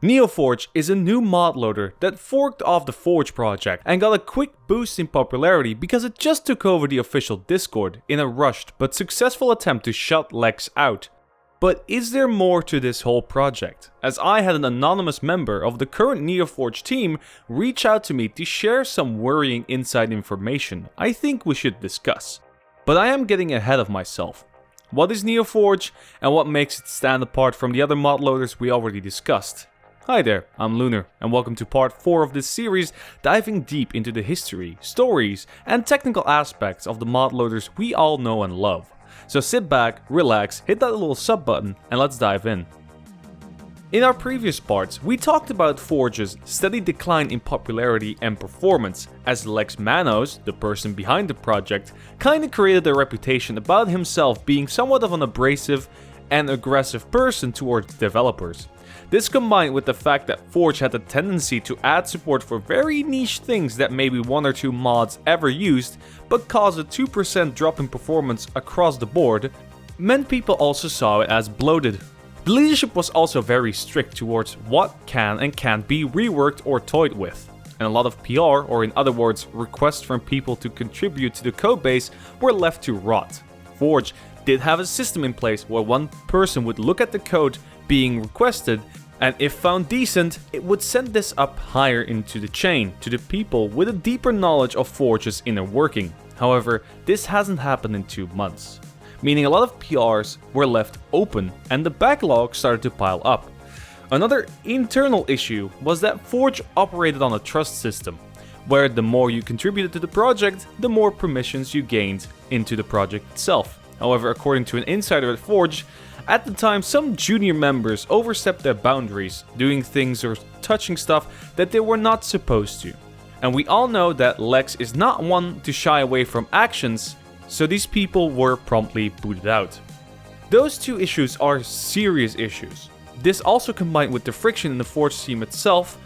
NeoForged is a new mod loader that forked off the Forge project and got a quick boost in popularity because it just took over the official Discord in a rushed but successful attempt to shut Lex out. But is there more to this whole project? As I had an anonymous member of the current NeoForged team reach out to me to share some worrying inside information I think we should discuss. But I am getting ahead of myself. What is NeoForged and what makes it stand apart from the other mod loaders we already discussed? Hi there, I'm Lunar, and welcome to part 4 of this series, diving deep into the history, stories, and technical aspects of the mod loaders we all know and love. So sit back, relax, hit that little sub button, and let's dive in. In our previous parts, we talked about Forge's steady decline in popularity and performance, as Lex Manos, the person behind the project, kinda created a reputation about himself being somewhat of an abrasive and aggressive person towards developers. This combined with the fact that Forge had a tendency to add support for very niche things that maybe one or two mods ever used, but caused a 2% drop in performance across the board, meant people also saw it as bloated. The leadership was also very strict towards what can and can't be reworked or toyed with, and a lot of PR, or in other words, requests from people to contribute to the codebase, were left to rot. Forge did have a system in place where one person would look at the code being requested, and if found decent, it would send this up higher into the chain to the people with a deeper knowledge of Forge's inner working. However, this hasn't happened in 2 months, meaning a lot of PRs were left open and the backlog started to pile up. Another internal issue was that Forge operated on a trust system, where the more you contributed to the project, the more permissions you gained into the project itself. However, according to an insider at Forge, at the time some junior members overstepped their boundaries, doing things or touching stuff that they were not supposed to. And we all know that Lex is not one to shy away from actions, so these people were promptly booted out. Those two issues are serious issues. This also combined with the friction in the Forge team itself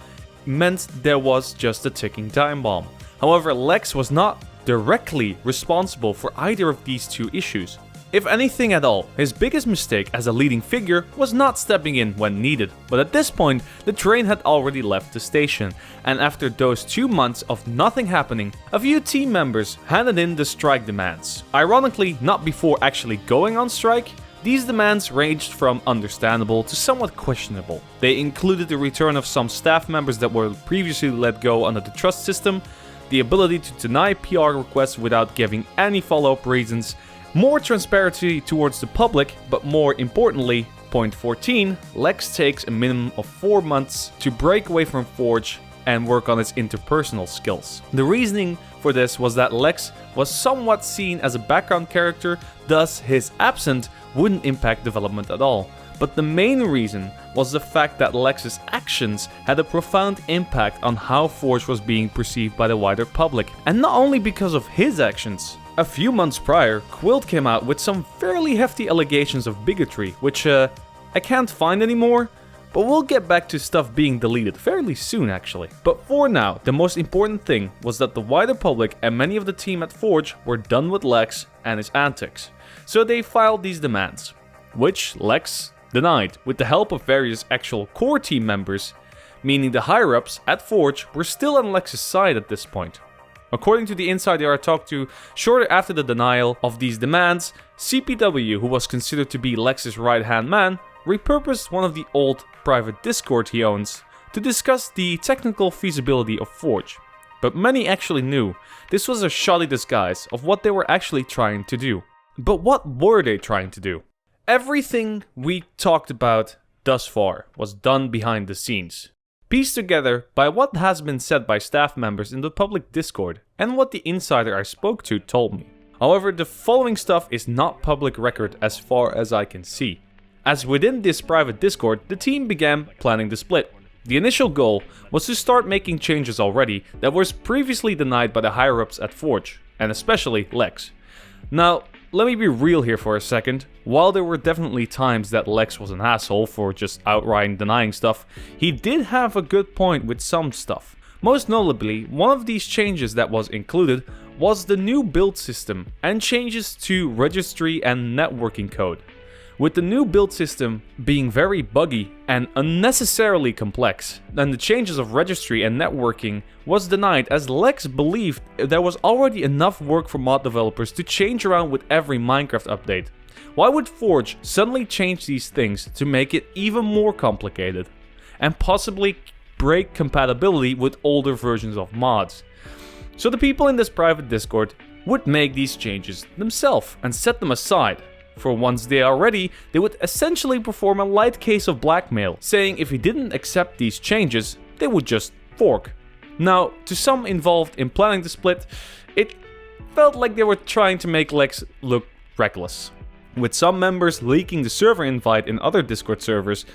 meant there was just a ticking time bomb. However, Lex was not directly responsible for either of these two issues. If anything at all, his biggest mistake as a leading figure was not stepping in when needed, but at this point, the train had already left the station, and after those 2 months of nothing happening, a few team members handed in the strike demands. Ironically, not before actually going on strike. These demands ranged from understandable to somewhat questionable. They included the return of some staff members that were previously let go under the trust system, the ability to deny PR requests without giving any follow-up reasons, more transparency towards the public, but more importantly, point 14, Lex takes a minimum of 4 months to break away from Forge and work on his interpersonal skills. The reasoning for this was that Lex was somewhat seen as a background character, thus his absence wouldn't impact development at all. But the main reason was the fact that Lex's actions had a profound impact on how Forge was being perceived by the wider public, and not only because of his actions. A few months prior, Quilt came out with some fairly hefty allegations of bigotry, which I can't find anymore, but we'll get back to stuff being deleted fairly soon actually. But for now, the most important thing was that the wider public and many of the team at Forge were done with Lex and his antics. So they filed these demands, which Lex denied with the help of various actual core team members, meaning the higher-ups at Forge were still on Lex's side at this point. According to the insider I talked to, shortly after the denial of these demands, CPW, who was considered to be Lex's right-hand man, repurposed one of the old private Discord he owns to discuss the technical feasibility of Forge. But many actually knew this was a shoddy disguise of what they were actually trying to do. But what were they trying to do? Everything we talked about thus far was done behind the scenes, pieced together by what has been said by staff members in the public Discord and what the insider I spoke to told me. However, the following stuff is not public record as far as I can see, as within this private Discord the team began planning the split. The initial goal was to start making changes already that was previously denied by the higher-ups at Forge, and especially Lex. Now, let me be real here for a second. While there were definitely times that Lex was an asshole for just outright denying stuff, he did have a good point with some stuff. Most notably, one of these changes that was included was the new build system and changes to registry and networking code. With the new build system being very buggy and unnecessarily complex, and the changes of registry and networking was denied as Lex believed there was already enough work for mod developers to change around with every Minecraft update. Why would Forge suddenly change these things to make it even more complicated? And possibly break compatibility with older versions of mods. So the people in this private Discord would make these changes themselves and set them aside. For once they are ready, they would essentially perform a light case of blackmail, saying if he didn't accept these changes, they would just fork. Now, to some involved in planning the split, it felt like they were trying to make Lex look reckless. With some members leaking the server invite in other Discord servers,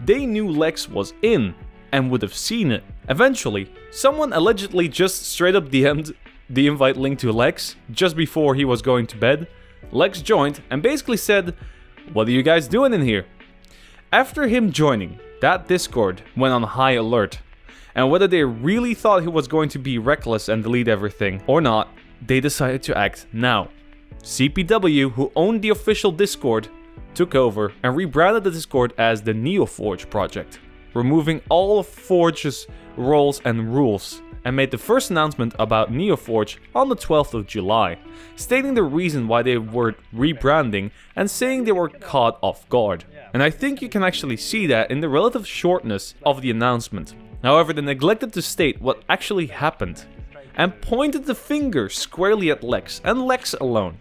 they knew Lex was in and would have seen it. Eventually, someone allegedly just straight up DM'd the invite link to Lex just before he was going to bed. Lex joined and basically said, "What are you guys doing in here?" After him joining, that Discord went on high alert. And whether they really thought he was going to be reckless and delete everything or not, they decided to act now. CPW, who owned the official Discord, took over and rebranded the Discord as the NeoForged project, removing all of Forge's roles and rules, and made the first announcement about NeoForge on the 12th of July, stating the reason why they were rebranding and saying they were caught off guard. And I think you can actually see that in the relative shortness of the announcement. However, they neglected to state what actually happened, and pointed the finger squarely at Lex and Lex alone,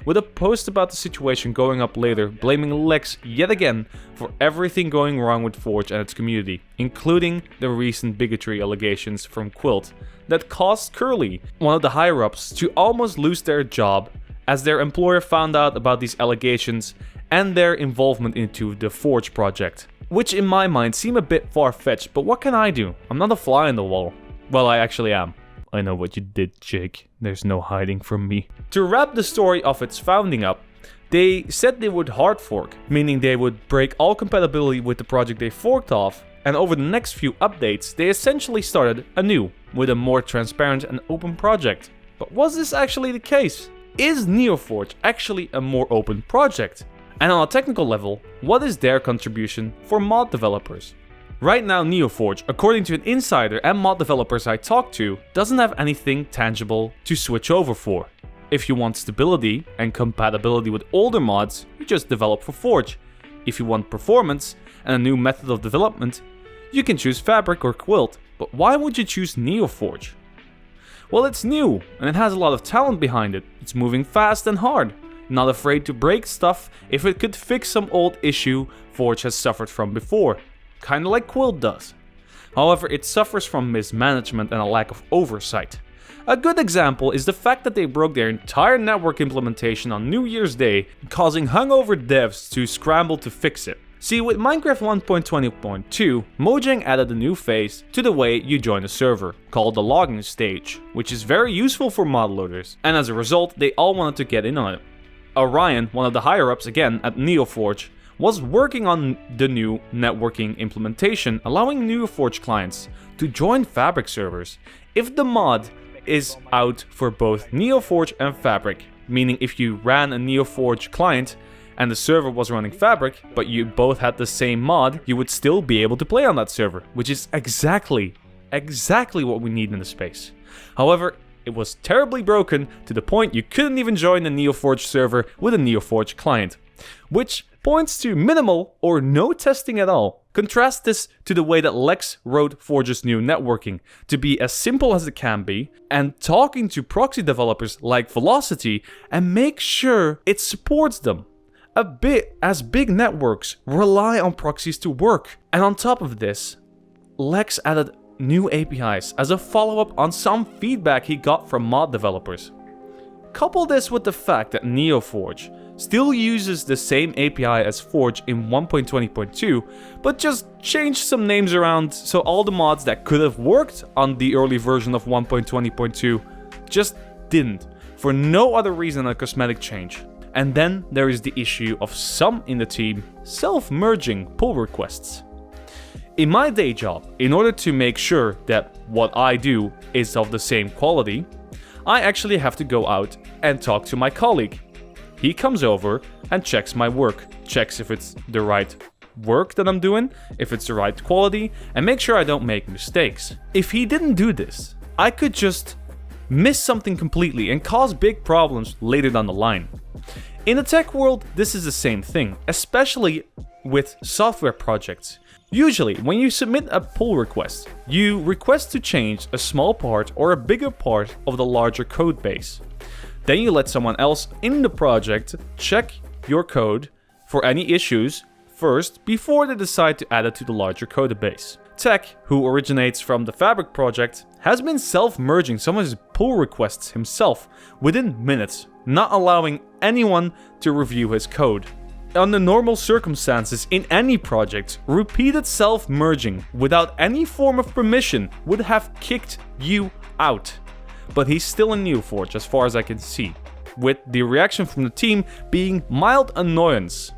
with a post about the situation going up later blaming Lex yet again for everything going wrong with Forge and its community, including the recent bigotry allegations from Quilt that caused Curly, one of the higher-ups, to almost lose their job as their employer found out about these allegations and their involvement into the Forge project. Which in my mind seem a bit far-fetched, but what can I do? I'm not a fly in the wall. Well, I actually am. I know what you did, Jake. There's no hiding from me. To wrap the story of its founding up, they said they would hard fork, meaning they would break all compatibility with the project they forked off, and over the next few updates, they essentially started anew, with a more transparent and open project. But was this actually the case? Is NeoForge actually a more open project? And on a technical level, what is their contribution for mod developers? Right now, NeoForge, according to an insider and mod developers I talked to, doesn't have anything tangible to switch over for. If you want stability and compatibility with older mods, you just develop for Forge. If you want performance and a new method of development, you can choose Fabric or Quilt, but why would you choose NeoForge? Well, it's new, and it has a lot of talent behind it. It's moving fast and hard, not afraid to break stuff if it could fix some old issue Forge has suffered from before. Kinda like Quilt does. However, it suffers from mismanagement and a lack of oversight. A good example is the fact that they broke their entire network implementation on New Year's Day, causing hungover devs to scramble to fix it. See, with Minecraft 1.20.2, Mojang added a new phase to the way you join a server, called the login stage, which is very useful for modloaders, and as a result, they all wanted to get in on it. Orion, one of the higher-ups again at NeoForge, was working on the new networking implementation, allowing NeoForge clients to join Fabric servers if the mod is out for both NeoForge and Fabric, meaning if you ran a NeoForge client and the server was running Fabric, but you both had the same mod, you would still be able to play on that server, which is exactly what we need in the space. However, it was terribly broken to the point you couldn't even join a NeoForge server with a NeoForge client, which points to minimal or no testing at all. Contrast this to the way that Lex wrote Forge's new networking to be as simple as it can be, and talking to proxy developers like Velocity and make sure it supports them. A bit as big networks rely on proxies to work. And on top of this, Lex added new APIs as a follow-up on some feedback he got from mod developers. Couple this with the fact that NeoForge still uses the same API as Forge in 1.20.2, but just changed some names around so all the mods that could have worked on the early version of 1.20.2 just didn't, for no other reason than a cosmetic change. And then there is the issue of some in the team self-merging pull requests. In my day job, in order to make sure that what I do is of the same quality, I actually have to go out and talk to my colleague. He comes over and checks my work, checks if it's the right work that I'm doing, if it's the right quality, and make sure I don't make mistakes. If he didn't do this, I could just miss something completely and cause big problems later down the line. In the tech world, this is the same thing, especially with software projects. Usually, when you submit a pull request, you request to change a small part or a bigger part of the larger code base. Then you let someone else in the project check your code for any issues first before they decide to add it to the larger code base. Tech, who originates from the Fabric project, has been self-merging some of his pull requests himself within minutes, not allowing anyone to review his code. Under normal circumstances in any project, repeated self-merging without any form of permission would have kicked you out. But he's still in NeoForged as far as I can see, with the reaction from the team being mild annoyance.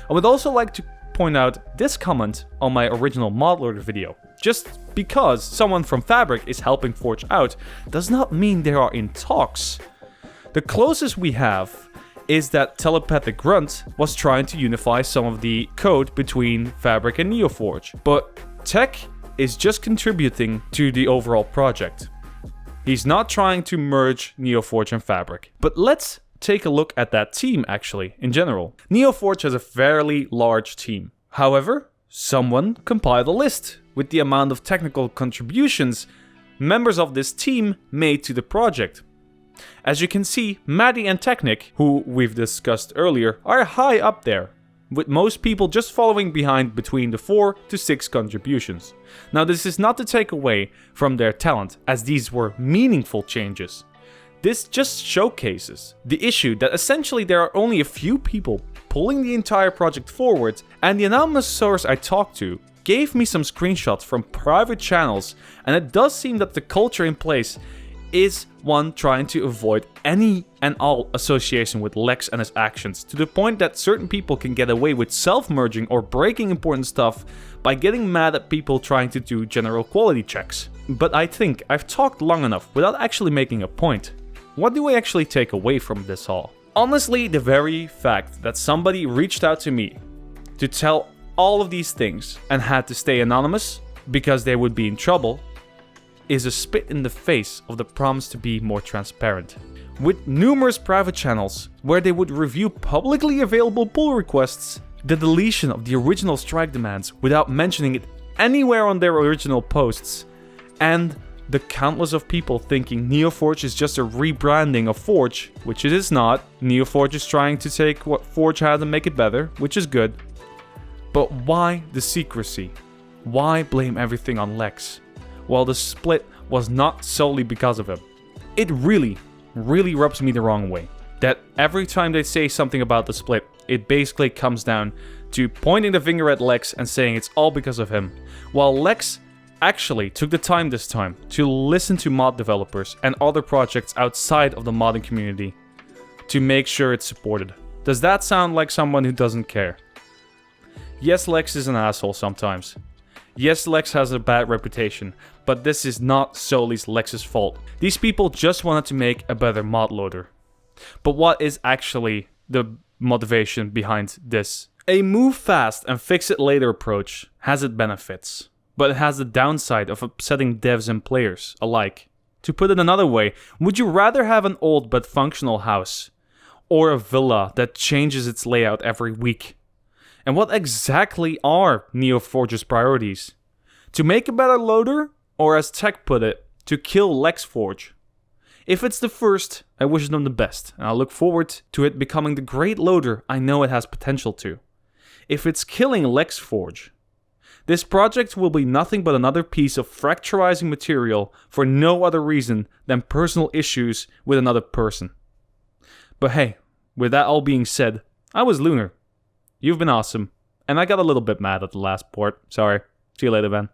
I would also like to point out this comment on my original modloader video. Just because someone from Fabric is helping Forge out does not mean they are in talks. The closest we have is that Telepathic Grunt was trying to unify some of the code between Fabric and NeoForged, but Tech is just contributing to the overall project. He's not trying to merge NeoForged and Fabric. But let's take a look at that team actually, in general. NeoForged has a fairly large team. However, someone compiled a list with the amount of technical contributions members of this team made to the project. As you can see, Maddie and Technic, who we've discussed earlier, are high up there, with most people just following behind between the 4 to 6 contributions. Now, this is not to take away from their talent, as these were meaningful changes. This just showcases the issue that essentially there are only a few people pulling the entire project forward, and the anonymous source I talked to gave me some screenshots from private channels, and it does seem that the culture in place is one trying to avoid any and all association with Lex and his actions, to the point that certain people can get away with self-merging or breaking important stuff by getting mad at people trying to do general quality checks. But I think I've talked long enough without actually making a point. What do I actually take away from this all? Honestly, the very fact that somebody reached out to me to tell all of these things and had to stay anonymous because they would be in trouble is a spit in the face of the promise to be more transparent. With numerous private channels where they would review publicly available pull requests, the deletion of the original strike demands without mentioning it anywhere on their original posts, and the countless of people thinking NeoForged is just a rebranding of Forge, which it is not. NeoForged is trying to take what Forge had and make it better, which is good. But why the secrecy? Why blame everything on Lex? Well, the split was not solely because of him. It really rubs me the wrong way that every time they say something about the split, it basically comes down to pointing the finger at Lex and saying it's all because of him, while Lex actually took the time this time to listen to mod developers and other projects outside of the modding community to make sure it's supported. Does that sound like someone who doesn't care? Yes, Lex is an asshole sometimes. Yes, Lex has a bad reputation, but this is not solely Lex's fault. These people just wanted to make a better mod loader. But what is actually the motivation behind this? A move fast and fix it later approach has its benefits, but it has the downside of upsetting devs and players alike. To put it another way, would you rather have an old but functional house, or a villa that changes its layout every week? And what exactly are NeoForge's priorities? To make a better loader, or as Tech put it, to kill LexForge? If it's the first, I wish them the best, and I look forward to it becoming the great loader I know it has potential to. If it's killing LexForge, this project will be nothing but another piece of fracturizing material for no other reason than personal issues with another person. But hey, with that all being said, I was Lunar. You've been awesome, and I got a little bit mad at the last port. Sorry. See you later, Ben.